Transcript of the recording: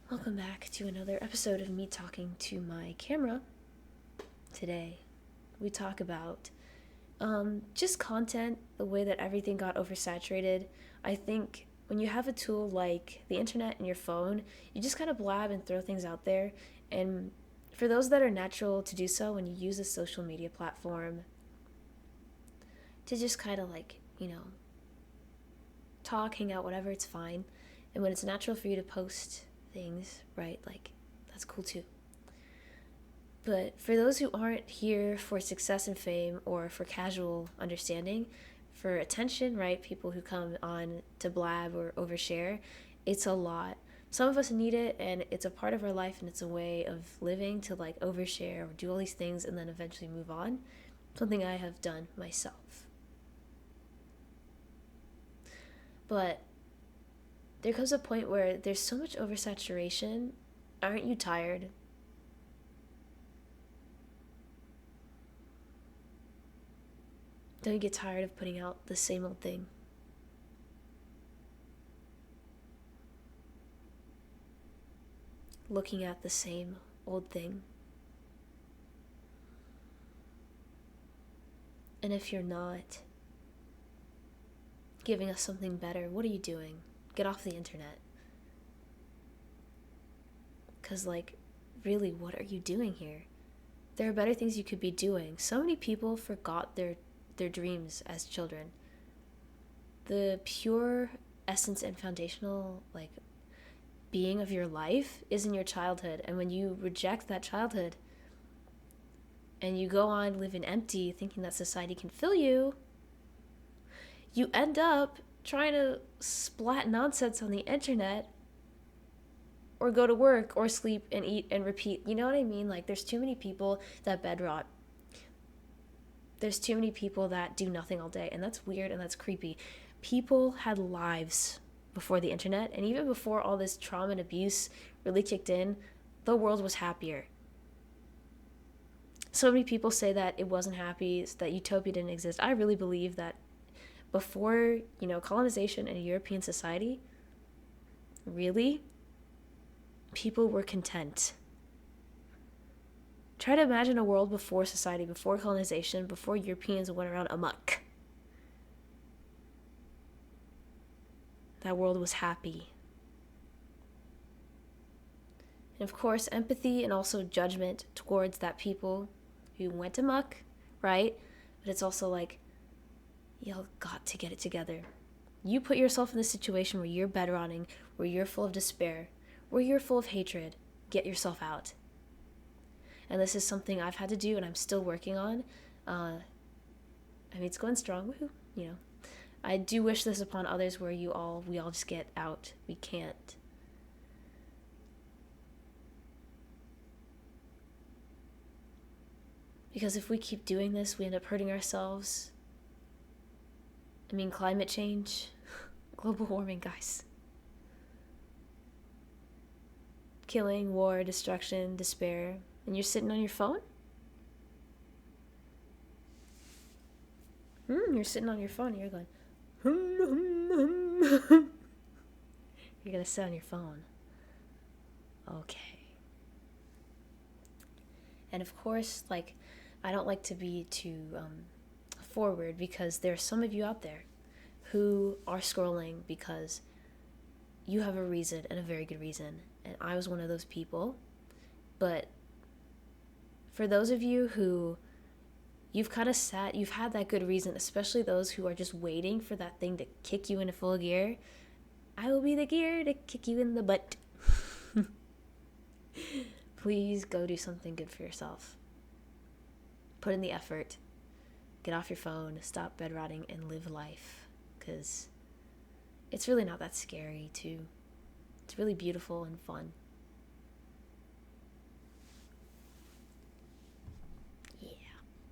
Welcome back to another episode of me talking to my camera. Today, we talk about just content, the way that everything got oversaturated. I think when you have a tool like the internet and your phone, you just kind of blab and throw things out there. And for those that are natural to do so, when you use a social media platform to just kind of talk, hang out, whatever, it's fine. And when it's natural for you to post things, right, that's cool too. But for those who aren't here for success and fame or for casual understanding, for attention, right, people who come on to blab or overshare, it's a lot. Some of us need it, and it's a part of our life, and it's a way of living to overshare or do all these things and then eventually move on. Something I have done myself. But there comes a point where there's so much oversaturation. Aren't you tired? Don't you get tired of putting out the same old thing? Looking at the same old thing? And if you're not giving us something better, what are you doing? Get off the internet. Because, really, what are you doing here? There are better things you could be doing. So many people forgot their dreams as children. The pure essence and foundational, being of your life is in your childhood. And when you reject that childhood and you go on living empty, thinking that society can fill you, you end up trying to splat nonsense on the internet or go to work or sleep and eat and repeat. You know what I mean? There's too many people that bed rot. There's too many people that do nothing all day, and that's weird and that's creepy. People had lives before the internet, and even before all this trauma and abuse really kicked in, the world was happier. So many people say that it wasn't happy, that utopia didn't exist. I really believe that before, colonization in a European society, really, people were content. Try to imagine a world before society, before colonization, before Europeans went around amok. That world was happy. And of course, empathy and also judgment towards that people who went amok, right? But it's also y'all got to get it together. You put yourself in this situation where you're bed rotting, where you're full of despair, where you're full of hatred. Get yourself out. And this is something I've had to do and I'm still working on. It's going strong, woohoo, I do wish this upon others where we all just get out. We can't. Because if we keep doing this, we end up hurting ourselves. Climate change, global warming, guys. Killing, war, destruction, despair, and you're sitting on your phone? You're sitting on your phone and you're going, You're going to sit on your phone. Okay. And of course, I don't like to be too forward because there are some of you out there who are scrolling because you have a reason and a very good reason. And I was one of those people. But for those of you who you've had that good reason, especially those who are just waiting for that thing to kick you into full gear, I will be the gear to kick you in the butt. Please go do something good for yourself. Put in the effort. Get off your phone, stop bed rotting, and live life. Because it's really not that scary, too. It's really beautiful and fun.